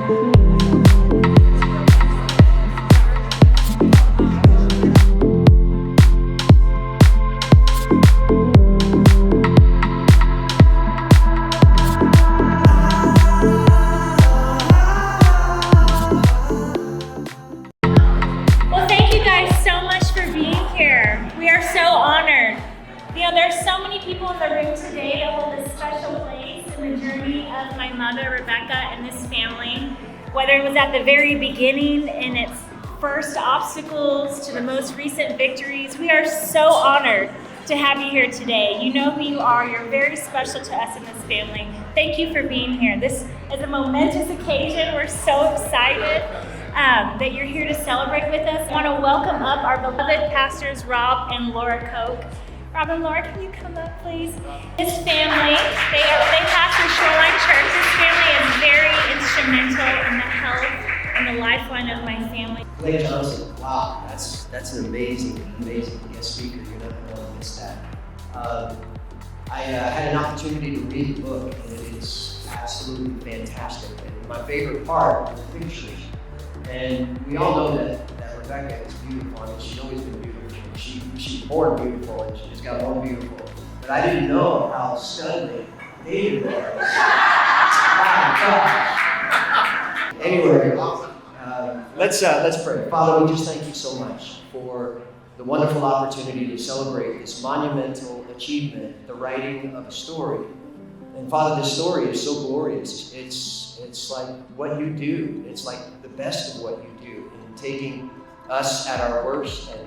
There's so many people in the room today that hold a special place in the journey of my mother, Rebecca, and this family. Whether it was at the very beginning in its first obstacles to the most recent victories, we are so honored to have you here today. You know who you are. You're very special to us in this family. Thank you for being here. This is a momentous occasion. We're so excited that you're here to celebrate with us. I want to welcome up our beloved pastors, Rob and Laura Koch. Rob and Laura, can you come up, please? This family, they pastor Shoreline Church. This family is very instrumental in the health and the lifeline of my family. Blake Johnson, wow, that's an amazing guest speaker. You're not going to miss that. I had an opportunity to read the book, and it is absolutely fantastic. And my favorite part was the pictures. And we all know that Rebecca is beautiful. I mean, she's always been beautiful. She's born beautiful, and she just got more beautiful. But I didn't know how stunning David was. Anyway, let's pray. Father, we just thank you so much for the wonderful opportunity to celebrate this monumental achievement, the writing of a story. And Father, this story is so glorious. It's like what you do. It's like the best of what you do in taking us at our worst and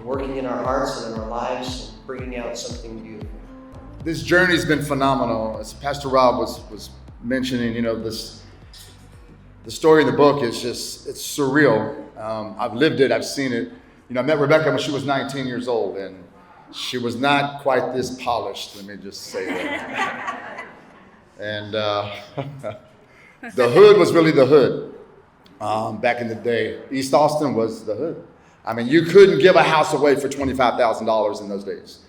working in our hearts and in our lives and bringing out something beautiful. This journey's been phenomenal. As Pastor Rob was mentioning, the story in the book is it's surreal. I've lived it, I've seen it. I met Rebecca when she was 19 years old, and she was not quite this polished, let me just say that. And the hood was really the hood. Back in the day, East Austin was the hood. I mean, you couldn't give a house away for $25,000 in those days.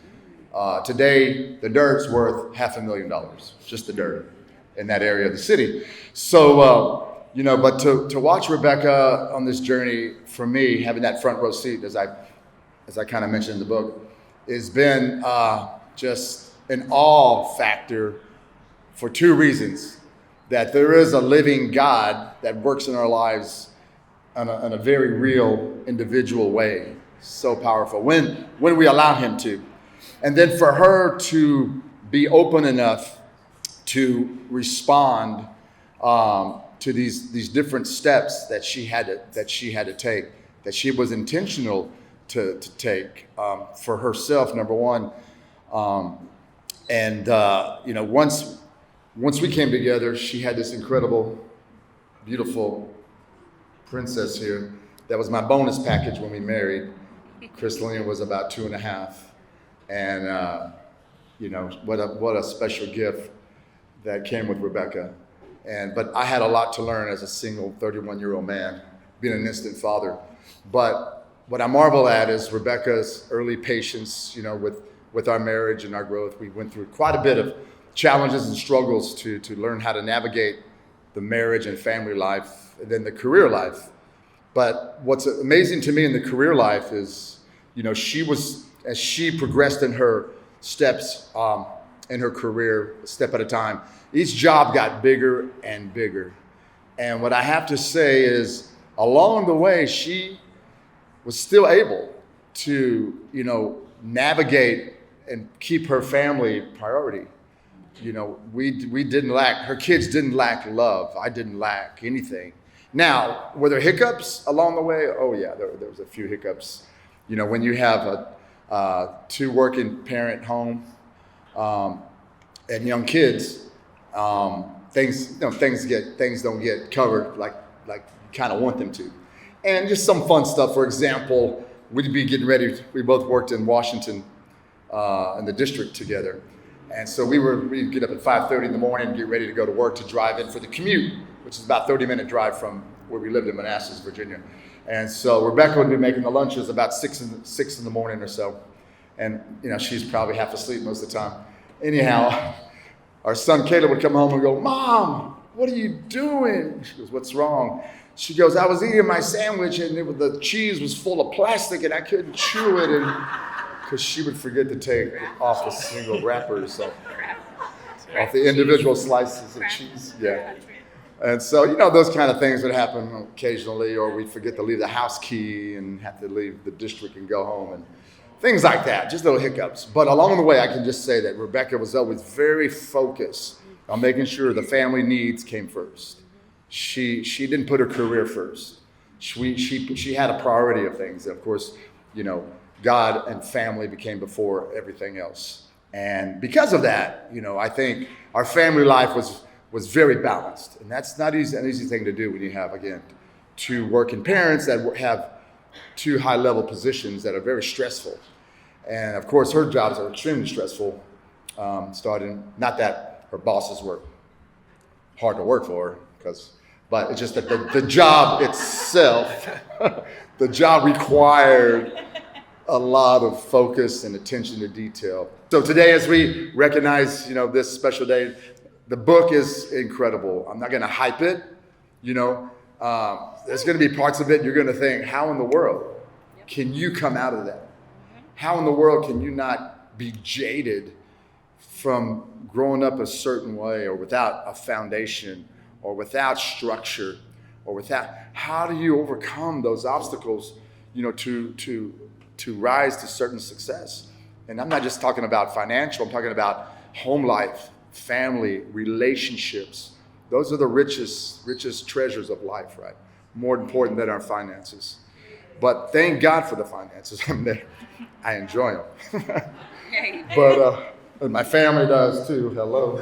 Today, the dirt's worth $500,000, just the dirt in that area of the city. So, but to watch Rebecca on this journey, for me, having that front row seat, as I kind of mentioned in the book, has been just an awe factor for two reasons. That there is a living God that works in our lives in a very real, individual way. So powerful when we allow him to. And then for her to be open enough to respond to these different steps that she had to take, that she was intentional to take for herself, number one. Once we came together, she had this incredible, beautiful princess here. That was my bonus package when we married. Crystalina was about 2.5. And, what a special gift that came with Rebecca. But I had a lot to learn as a single 31-year-old man, being an instant father. But what I marvel at is Rebecca's early patience, with our marriage and our growth. We went through quite a bit of challenges and struggles to learn how to navigate the marriage and family life, and then the career life. But what's amazing to me in the career life is, as she progressed in her steps in her career, a step at a time, each job got bigger and bigger. And what I have to say is, along the way, she was still able to, navigate and keep her family priority. We didn't lack, her kids didn't lack love. I didn't lack anything. Now, were there hiccups along the way? Oh yeah, there was a few hiccups. When you have a two working parent home and young kids, things don't get covered like you kind of want them to. And just some fun stuff. For example, we'd be getting ready. We both worked in Washington in the district together. And so we'd get up at 5:30 in the morning and get ready to go to work to drive in for the commute, which is about a 30-minute drive from where we lived in Manassas, Virginia. And so Rebecca would be making the lunches about 6 in the morning or so. And, she's probably half asleep most of the time. Anyhow, our son Caleb would come home and go, "Mom, what are you doing? She goes, what's wrong? She goes, I was eating my sandwich and the cheese was full of plastic and I couldn't chew it. And because she would forget to take off the single wrappers, so off the individual slices of cheese. Yeah. And so, those kind of things would happen occasionally, or we'd forget to leave the house key and have to leave the district and go home and things like that, just little hiccups. But along the way, I can just say that Rebecca was always very focused on making sure the family needs came first. She didn't put her career first. She had a priority of things. Of course, God and family became before everything else. And because of that, I think our family life was very balanced. And that's not an easy thing to do when you have, again, two working parents that have two high-level positions that are very stressful. And of course, her jobs are extremely stressful, not that her bosses were hard to work for, but it's just that the job itself, the job required a lot of focus and attention to detail. So today, as we recognize, this special day, the book is incredible. I'm not going to hype it, there's going to be parts of it you're going to think, how in the world can you come out of that? How in the world can you not be jaded from growing up a certain way, or without a foundation, or without structure, or how do you overcome those obstacles, to rise to certain success? And I'm not just talking about financial, I'm talking about home life, family, relationships. Those are the richest treasures of life, right? More important than our finances. But thank God for the finances. I enjoy them. But and my family does too. Hello.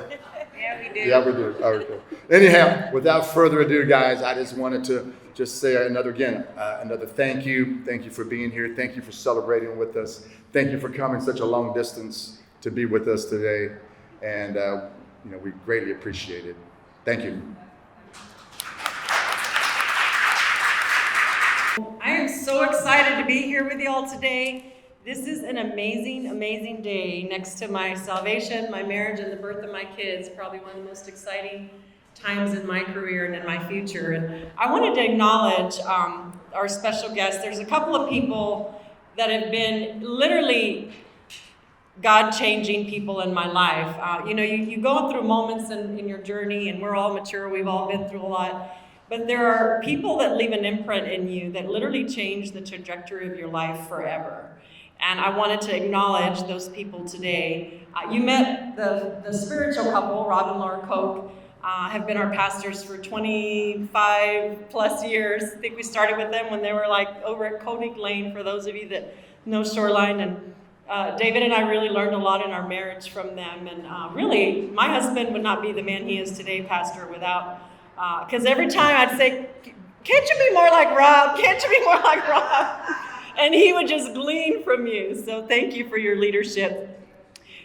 Yeah, we do. Yeah, we do. All right. Anyhow, without further ado, guys, I just wanted to say another thank you. Thank you for being here. Thank you for celebrating with us. Thank you for coming such a long distance to be with us today. And, we greatly appreciate it. Thank you. I am so excited to be here with y'all today. This is an amazing, amazing day. Next to my salvation, my marriage, and the birth of my kids, probably one of the most exciting times in my career and in my future. And I wanted to acknowledge our special guests. There's a couple of people that have been literally God-changing people in my life. You go through moments in your journey, and we're all mature. We've all been through a lot. But there are people that leave an imprint in you that literally change the trajectory of your life forever. And I wanted to acknowledge those people today. You met the spiritual couple, Rob and Laura Koch, have been our pastors for 25 plus years. I think we started with them when they were over at Koenig Lane, for those of you that know Shoreline. And David and I really learned a lot in our marriage from them. And really, my husband would not be the man he is today, Pastor, without, because every time I'd say, can't you be more like Rob? Can't you be more like Rob? And he would just glean from you. So thank you for your leadership.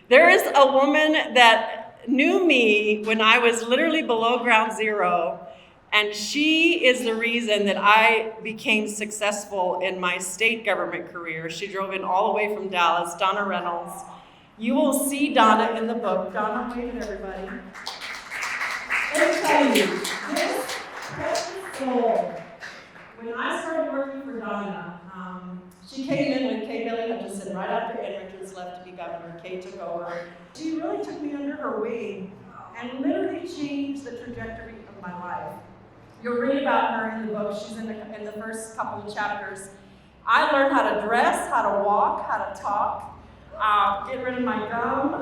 There is a woman that knew me when I was literally below ground zero, and she is the reason that I became successful in my state government career. She drove in all the way from Dallas, Donna Reynolds. You will see Donna in the book. Donna, wave at everybody. Let me tell you, this precious soul, when I started working for Donna, she came in when Kay Bailey Hutchinson, right after Ed Richards left to be governor. Kay took over. She really took me under her wing and literally changed the trajectory of my life. You'll read about her in the book. She's in the first couple of chapters. I learned how to dress, how to walk, how to talk, get rid of my gum,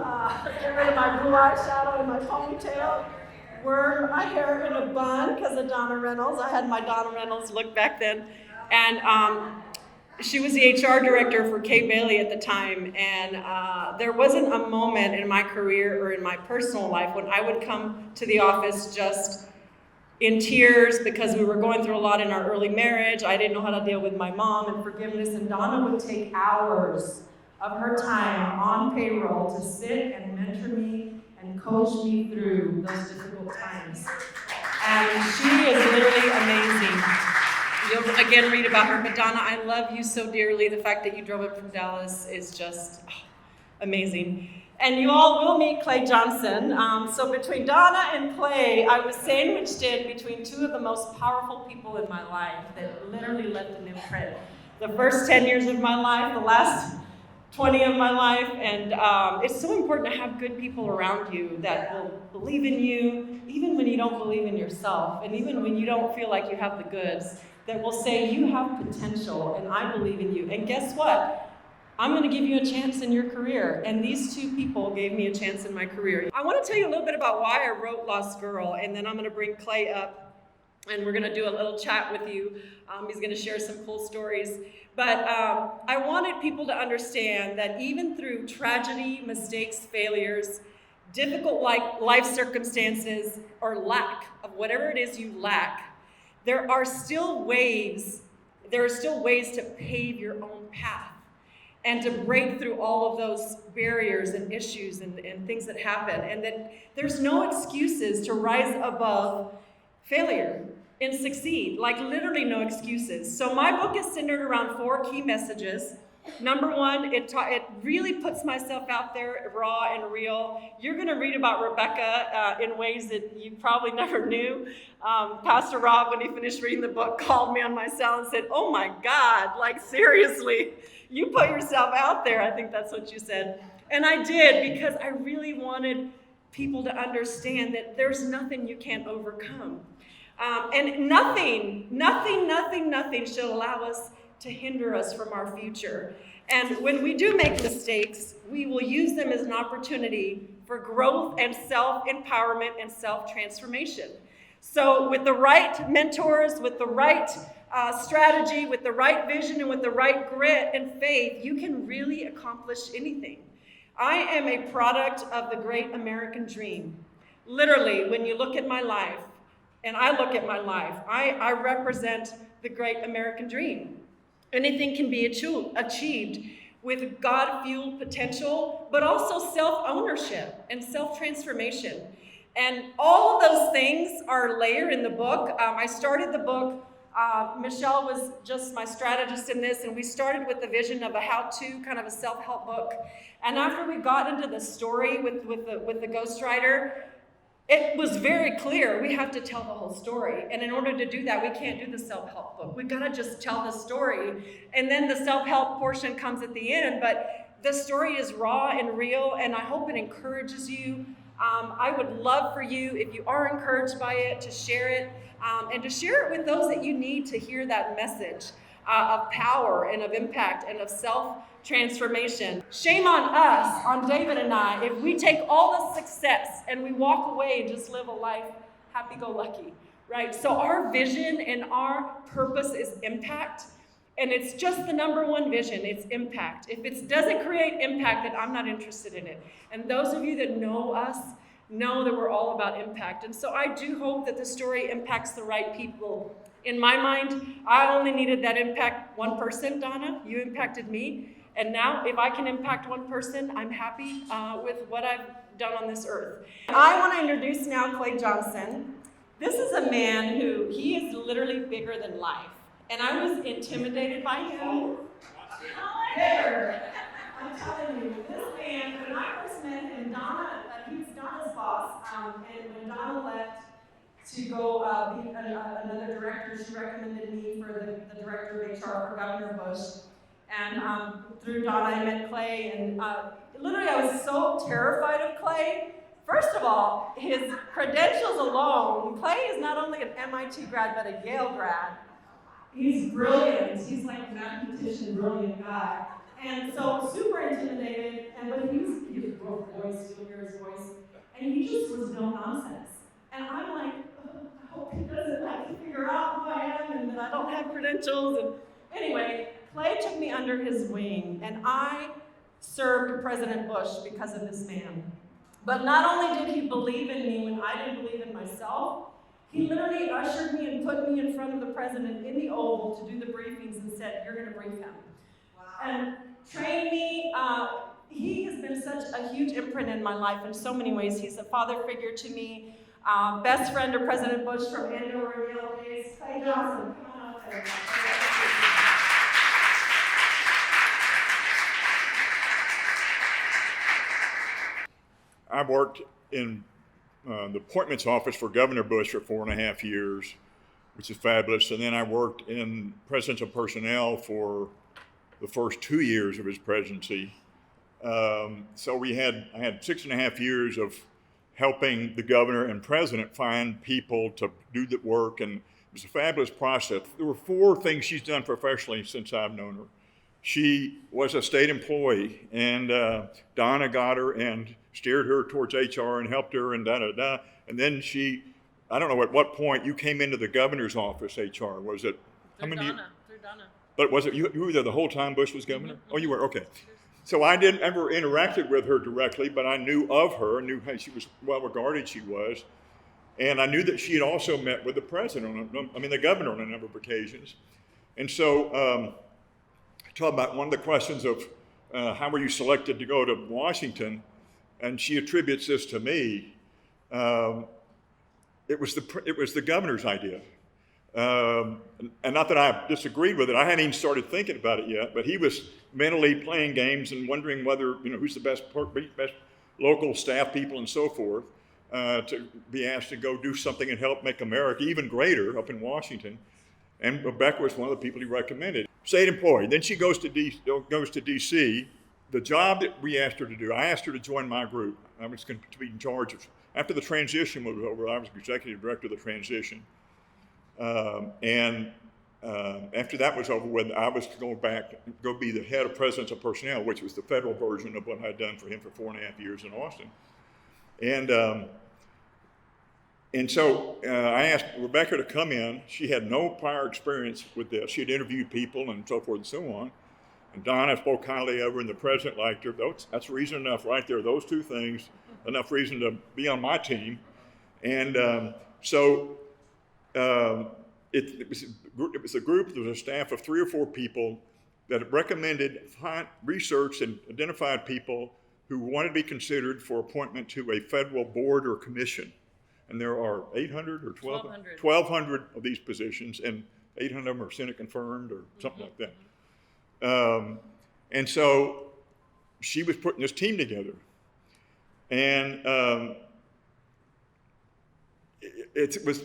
get rid of my blue eyeshadow and my ponytail, wear my hair in a bun because of Donna Reynolds. I had my Donna Reynolds look back then. And she was the HR director for Kay Bailey at the time. And there wasn't a moment in my career or in my personal life when I would come to the office just in tears because we were going through a lot in our early marriage. I didn't know how to deal with my mom and forgiveness. And Donna would take hours of her time on payroll to sit and mentor me and coach me through those difficult times. And she is literally amazing. You'll again read about her, but Donna, I love you so dearly. The fact that you drove up from Dallas is just amazing. And you all will meet Clay Johnson. So between Donna and Clay, I was sandwiched in between two of the most powerful people in my life that literally left an imprint. The first 10 years of my life, the last 20 of my life, and it's so important to have good people around you that will believe in you, even when you don't believe in yourself, and even when you don't feel like you have the goods, that will say, you have potential, and I believe in you. And guess what? I'm going to give you a chance in your career. And these two people gave me a chance in my career. I want to tell you a little bit about why I wrote Lost Girl, and then I'm going to bring Clay up, and we're going to do a little chat with you. He's going to share some cool stories. But I wanted people to understand that even through tragedy, mistakes, failures, difficult life circumstances, or lack of whatever it is you lack, there are still ways to pave your own path and to break through all of those barriers and issues and things that happen. And that there's no excuses to rise above failure and succeed, like literally no excuses. So my book is centered around 4 key messages. Number 1, it really puts myself out there raw and real. You're gonna read about Rebecca in ways that you probably never knew. Pastor Rob, when he finished reading the book, called me on my cell and said, "Oh my God, like seriously, you put yourself out there." I think that's what you said. And I did, because I really wanted people to understand that there's nothing you can't overcome. And nothing should allow us to hinder us from our future. And when we do make mistakes, we will use them as an opportunity for growth and self-empowerment and self-transformation. So with the right mentors, with the right strategy, with the right vision, and with the right grit and faith, you can really accomplish anything. I am a product of the great American dream. Literally, when you look at my life, and I look at my life, I represent the great American dream. Anything can be achieved with God-fueled potential, but also self-ownership and self-transformation. And all of those things are layered in the book. I started the book, Michelle was just my strategist in this, and we started with the vision of a how-to, kind of a self-help book. And after we got into the story with the ghostwriter, it was very clear we have to tell the whole story. And in order to do that, we can't do the self-help book. We've got to just tell the story. And then the self-help portion comes at the end. But the story is raw and real, and I hope it encourages you. I would love for you, if you are encouraged by it, to share it. And to share it with those that you need to hear that message of power and of impact and of self-transformation. Shame on us, on David and I, if we take all the success and we walk away and just live a life happy-go-lucky, right? So our vision and our purpose is impact, and it's just the number 1 vision, it's impact. If it doesn't create impact, then I'm not interested in it. And those of you that know us know that we're all about impact. And so I do hope that the story impacts the right people. In my mind, I only needed that impact 1 person, Donna. You impacted me. And now, if I can impact 1 person, I'm happy with what I've done on this earth. I want to introduce now Clay Johnson. This is a man who, he is literally bigger than life. And I was intimidated by him. Bigger. I'm telling you, this man, when I first met him, Donna, he was Donna's boss. And when Donna left to go be another director, she recommended me for the director of HR for Governor Bush. And through Donna, I met Clay, and literally I was so terrified of Clay. First of all, his credentials alone, Clay is not only an MIT grad, but a Yale grad. He's brilliant. He's like a mathematician, brilliant guy. And so super intimidated, but he has a broke voice, you'll hear his voice. And he just was no nonsense. And I'm like, I hope he doesn't like to figure out who I am and that I don't have credentials. And anyway, Clay took me under his wing, and I served President Bush because of this man. But not only did he believe in me when I didn't believe in myself, he literally ushered me and put me in front of the president in the Oval to do the briefings and said, "You're going to brief him." Wow. And trained me. He has been such a huge imprint in my life in so many ways. He's a father figure to me, best friend of President Bush from Andover and Yale days. Clay Johnson, come on up there. I worked in the appointments office for Governor Bush for 4.5 years, which is fabulous. And then I worked in presidential personnel for the first 2 years of his presidency. So I had 6.5 years of helping the governor and president find people to do the work, and it was a fabulous process. There were 4 things she's done professionally since I've known her. She was a state employee, and Donna got her and steered her towards HR and helped her and da-da-da. And then I don't know at what point you came into the governor's office, HR. Was it? Through Donna. But was it, you were there the whole time Bush was governor? Mm-hmm. Oh, you were, okay. So I didn't ever interacted with her directly, but I knew of her, knew how she was well regarded she was. And I knew that she had also met with the president, the governor on a number of occasions. And so, talk about one of the questions of how were you selected to go to Washington, and she attributes this to me. It was the governor's idea, and not that I disagreed with it. I hadn't even started thinking about it yet, but he was mentally playing games and wondering whether who's the best local staff people and so forth to be asked to go do something and help make America even greater up in Washington. And Rebecca was one of the people he recommended. State employee. Then she goes to D.C. The job that we asked her to do, I asked her to join my group. I was going to be in charge of. After the transition was over, I was executive director of the transition. After that was over with, I was to go be the head of presidential personnel, which was the federal version of what I'd done for him for 4.5 years in Austin. And so I asked Rebecca to come in. She had no prior experience with this. She had interviewed people and so forth and so on. And Donna spoke highly of her, and the president liked her. That's reason enough right there. Those 2 things, enough reason to be on my team. And it was a group. There was a staff of 3 or 4 people that recommended, researched, and identified people who wanted to be considered for appointment to a federal board or commission. And there are 800 or 1,200 of these positions, and 800 of them are Senate confirmed or something like that. And so she was putting this team together. And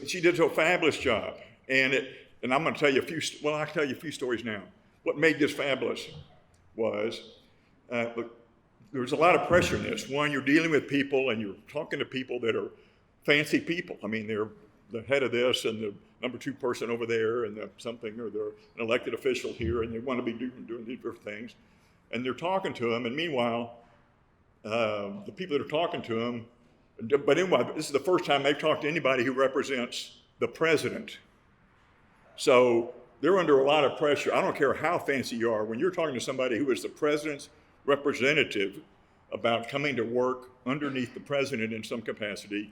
she did a fabulous job. And I'm going to tell you I'll tell you a few stories now. What made this fabulous was, look, there was a lot of pressure in this. One, you're dealing with people and you're talking to people that are fancy people. I mean, they're the head of this and the number 2 person over there and or they're an elected official here and they want to be doing these different things. And they're talking to them, and meanwhile, the people that are talking to them, but anyway, this is the first time they've talked to anybody who represents the president. So they're under a lot of pressure. I don't care how fancy you are. When you're talking to somebody who is the president's representative about coming to work underneath the president in some capacity,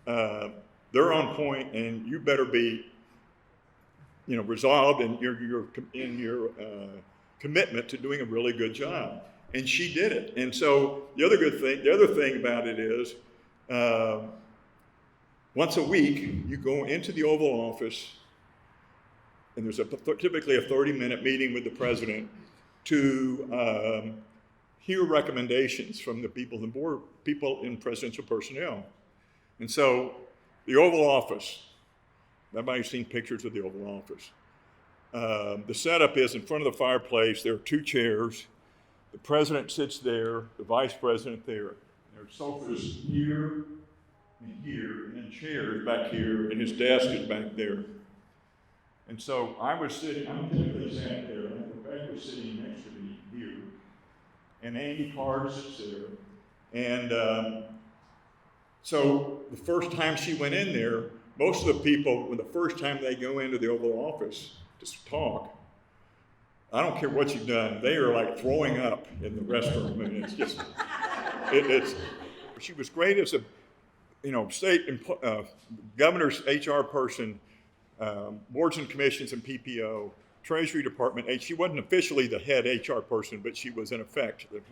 they're on point, and you better be, resolved in your commitment to doing a really good job. And she did it. And so the other thing about it is, once a week you go into the Oval Office, and there's typically a 30-minute meeting with the president to hear recommendations from the people on the board, people in presidential personnel. And so the Oval Office, everybody's seen pictures of the Oval Office. The setup is in front of the fireplace. There are 2 chairs. The president sits there, the vice president there. There are sofas here and here, and then chairs back here, and his desk is back there. And so I'm typically sat there, and Rebecca was sitting next to me here, and Andy Card sits there. And so the first time she went in there, most of the people, when the first time they go into the Oval Office to talk, I don't care what you've done, they are like throwing up in the restroom, and it's just, she was great as a, state governor's HR person, boards and commissions and PPO, Treasury Department. She wasn't officially the head HR person, but she was in effect the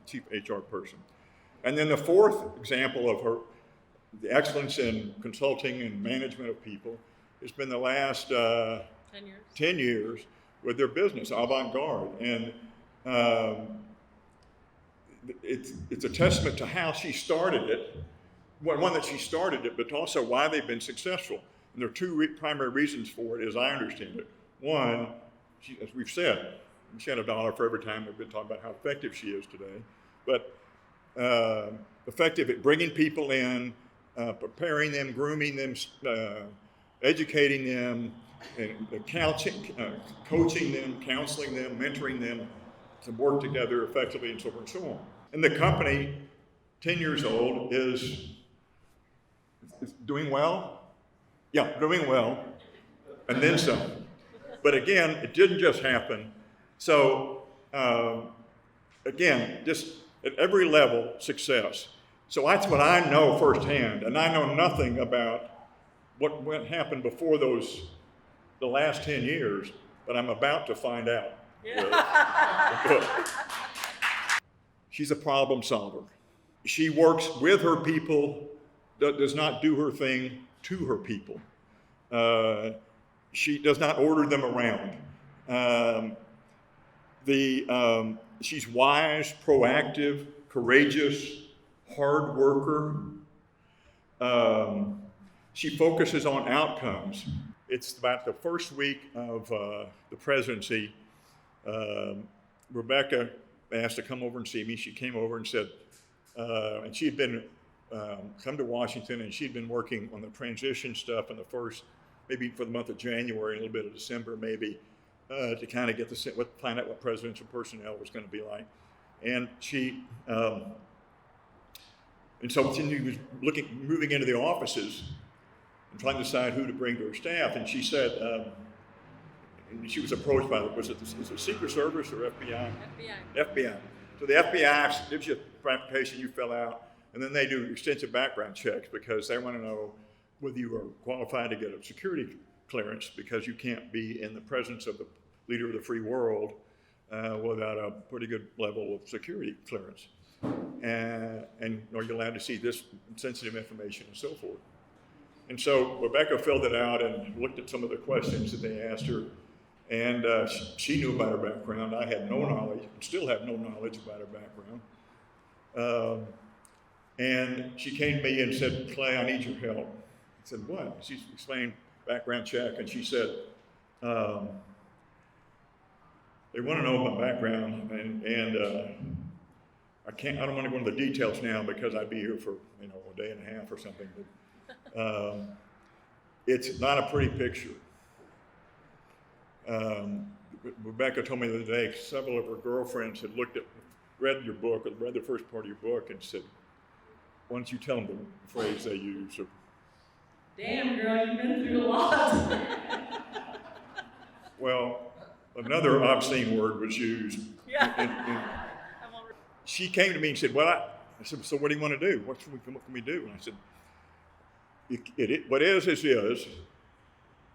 chief HR person. And then the 4th example of her, the excellence in consulting and management of people, has been the last 10 years with their business, Avant-Garde. And it's a testament to how she started it. One, that she started it, but also why they've been successful. And there are two primary reasons for it, as I understand it. One, as we've said, she had $1 for every time we've been talking about how effective she is today. But effective at bringing people in, preparing them, grooming them, educating them, and coaching them, counseling them, mentoring them to work together effectively, and so forth and so on. And the company, 10 years old, is doing well. Yeah, doing well, and then some. But again, it didn't just happen. So again, just at every level, success. So that's what I know firsthand, and I know nothing about what happened before the last 10 years, but I'm about to find out. She's a problem solver. She works with her people, does not do her thing to her people. She does not order them around. She's wise, proactive, courageous, hard worker. She focuses on outcomes. It's about the first week of the presidency. Rebecca asked to come over and see me. She came over and said, and she had been come to Washington, and she'd been working on the transition stuff in the first, maybe for the month of January, a little bit of December, maybe, to kind of get find out what presidential personnel was going to be like. And she, and so she was moving into the offices and trying to decide who to bring to her staff. And she said, and she was approached by, is it Secret Service or FBI? FBI. So the FBI gives you an application you fill out, and then they do extensive background checks because they want to know whether you are qualified to get a security clearance, because you can't be in the presence of the leader of the free world without a pretty good level of security clearance. And are you allowed to see this sensitive information and so forth? And so Rebecca filled it out and looked at some of the questions that they asked her. And she knew about her background. I had no knowledge, and still have no knowledge about her background. And she came to me and said, "Clay, I need your help." I said, "What?" She explained background check, and she said, "They want to know my background, and I don't want to go into the details now because I'd be here for a day and a half or something. But it's not a pretty picture." Rebecca told me the other day several of her girlfriends had read your book, or read the first part of your book, and said, "Why don't you tell them the phrase they use?" Or, Damn, girl, you've been through a lot. well, another obscene word was used. She came to me and said, "Well," I said, "So what do you want to do? What can we do?" And I said, what is,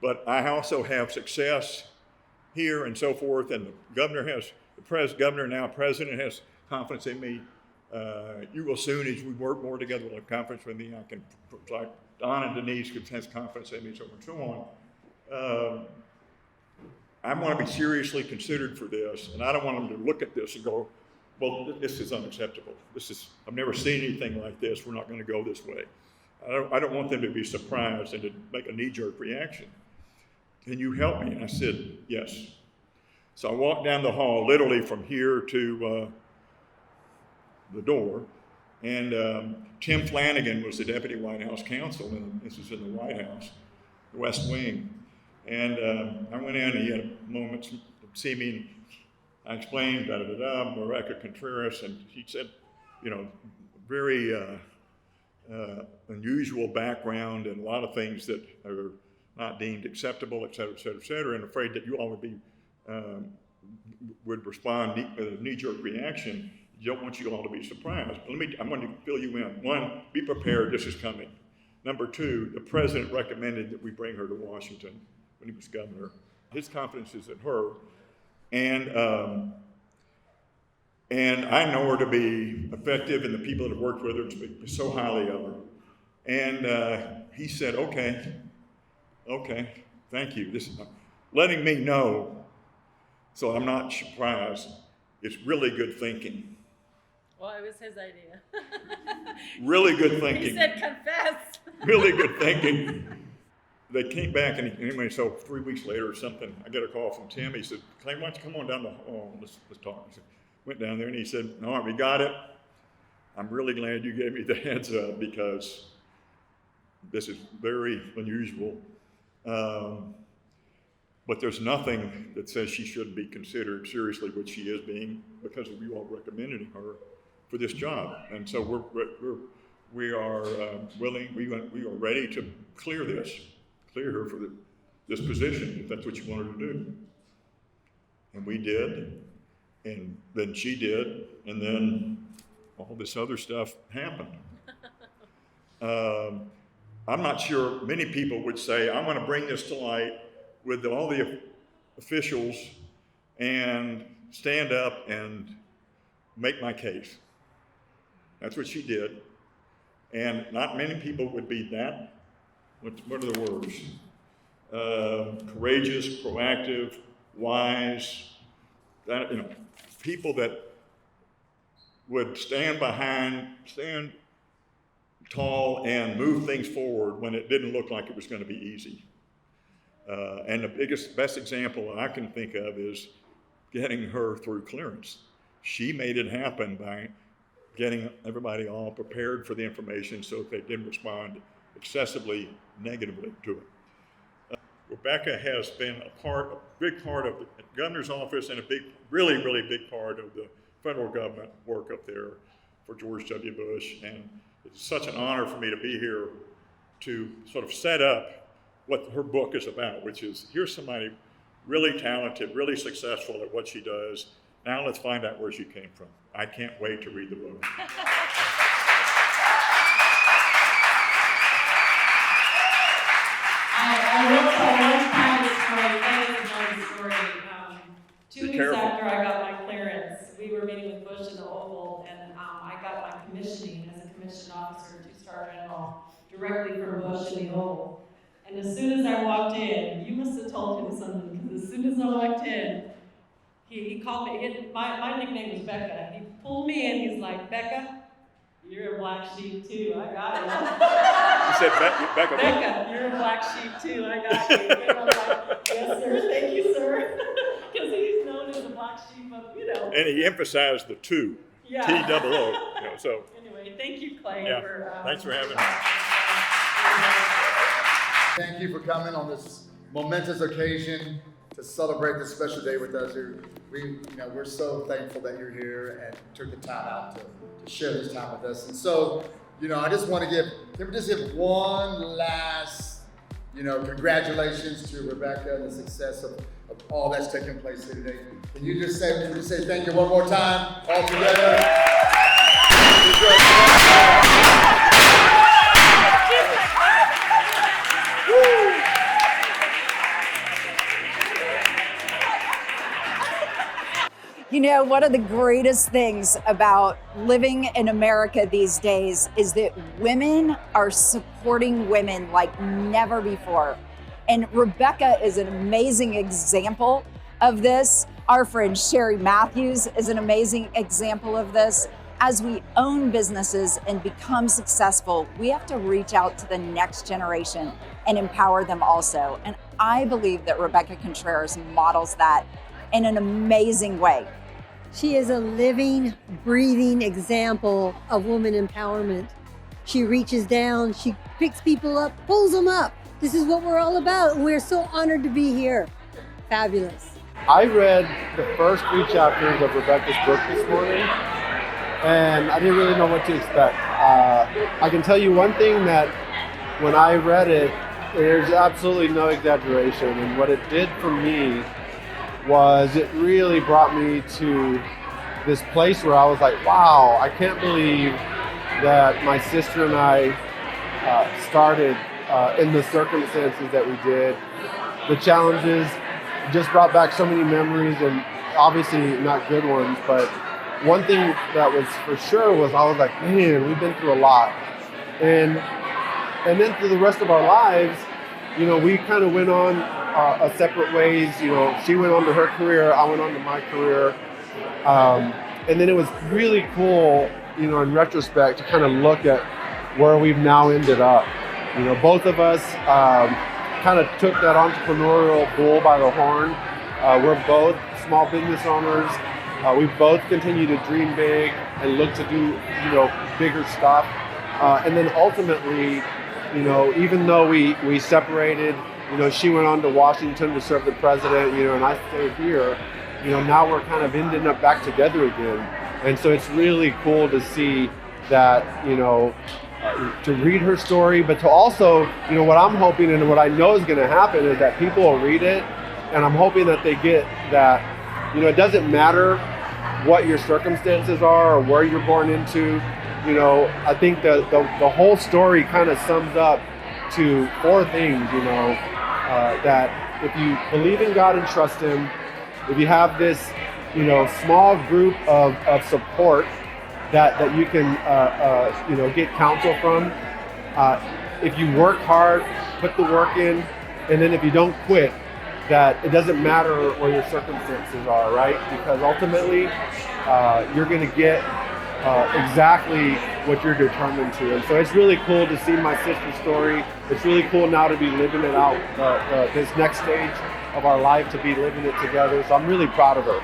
but I also have success here and so forth, and the governor, now president, has confidence in me. You will soon, as we work more together, will have confidence with me. I can, like Don and Denise has confidence in me, so on and so on. I want to be seriously considered for this, and I don't want them to look at this and go, "Well, this is unacceptable. I've never seen anything like this. We're not going to go this way." I don't want them to be surprised and to make a knee-jerk reaction. "Can you help me?" And I said, "Yes." So I walked down the hall, literally from here to the door, and Tim Flanagan was the deputy White House counsel, and this is in the White House, the West Wing. And I went in, and he had a moment to see me, and I explained, Rebecca Contreras, and he said, very unusual background and a lot of things that are not deemed acceptable, et cetera, et cetera, et cetera, and afraid that you all would respond with a knee-jerk reaction. You don't want you all to be surprised. I'm going to fill you in. One, be prepared, this is coming. Number two, the president recommended that we bring her to Washington when he was governor. His confidence is in her, and I know her to be effective, and the people that have worked with her to be so highly of her. And he said, okay, thank you. This is letting me know, so I'm not surprised. It's really good thinking. Well, it was his idea. Really good He thinking. said confess. Really good thinking. They came back, and anyway, so 3 weeks later or something, I get a call from Tim. He said, Clay, why don't you come on down the hall? Let's talk. I said, went down there, and he said, all right, we got it. I'm really glad you gave me the heads up because this is very unusual. But there's nothing that says she shouldn't be considered seriously, which she is being, because of you all recommending her for this job. And so we are willing, we are ready to clear her for this position, if that's what you wanted to do. And we did, and then she did, and then all this other stuff happened. I'm not sure many people would say, I'm going to bring this to light with all the officials and stand up and make my case. That's what she did. And not many people would be that, what are the words? Courageous, proactive, wise, people that would stand tall and move things forward when it didn't look like it was going to be easy. And the best example I can think of is getting her through clearance. She made it happen by getting everybody all prepared for the information so that they didn't respond excessively negatively to it. Rebecca has been a big part of the governor's office and a really big part of the federal government work up there for George W. Bush. And it's such an honor for me to be here to sort of set up what her book is about, which is here's somebody really talented, really successful at what she does. Now let's find out where she came from. I can't wait to read the book. I will tell one kind of story. 2 weeks after I got my clearance, we were meeting with Bush in the Oval, and I got my commissioning as a commissioned officer, 2-star general, directly from Bush in the Oval. And as soon as I walked in, you must have told him something, because as soon as I walked in, he called me, my nickname was Becca. He pulled me in, he's like, Becca, you're a black sheep too, I got it. He said, Becca, Becca, you're a black sheep too, I got you. And I'm like, yes sir, thank you sir. Because he's known as a black sheep of, And he emphasized the two, yeah. T-double-O. So anyway, thank you Clay for thanks for having me. Thank you for coming on this momentous occasion to celebrate this special day with us. We're so thankful that you're here and took the time out to share this time with us. And so, I just want to give one last, congratulations to Rebecca and the success of all that's taking place here today. Can you just say thank you one more time, all together? One of the greatest things about living in America these days is that women are supporting women like never before. And Rebecca is an amazing example of this. Our friend Sherry Matthews is an amazing example of this. As we own businesses and become successful, we have to reach out to the next generation and empower them also. And I believe that Rebecca Contreras models that in an amazing way. She is a living, breathing example of woman empowerment. She reaches down, she picks people up, pulls them up. This is what we're all about. We're so honored to be here. Fabulous. I read the first 3 chapters of Rebecca's book this morning, and I didn't really know what to expect. I can tell you one thing, that when I read it, there's absolutely no exaggeration, and what it did for me was it really brought me to this place where I was like, wow, I can't believe that my sister and I started in the circumstances that we did. The challenges just brought back so many memories, and obviously not good ones, but one thing that was for sure was I was like, man, we've been through a lot. And then through the rest of our lives, we kind of went on separate ways. She went on to her career, I went on to my career. And then it was really cool, you know, in retrospect, to kind of look at where we've now ended up. You know, both of us kind of took that entrepreneurial bull by the horn. We're both small business owners. We both continue to dream big and look to do, you know, bigger stuff. And then ultimately, you know, even though we separated, you know, she went on to Washington to serve the president, you know, and I stayed here, you know, now we're kind of ending up back together again. And so it's really cool to see that, you know, to read her story, but to also, you know, what I'm hoping and what I know is going to happen is that people will read it, and I'm hoping that they get that, you know, it doesn't matter what your circumstances are or where you're born into. You know, I think the whole story kind of sums up to 4 things, you know, that if you believe in God and trust Him, if you have this, you know, small group of support that you can, you know, get counsel from, if you work hard, put the work in, and then if you don't quit, that it doesn't matter what your circumstances are, right? Because ultimately, you're going to get exactly what you're determined to. And so it's really cool to see my sister's story. It's really cool now to be living it out, this next stage of our life, to be living it together. So I'm really proud of her.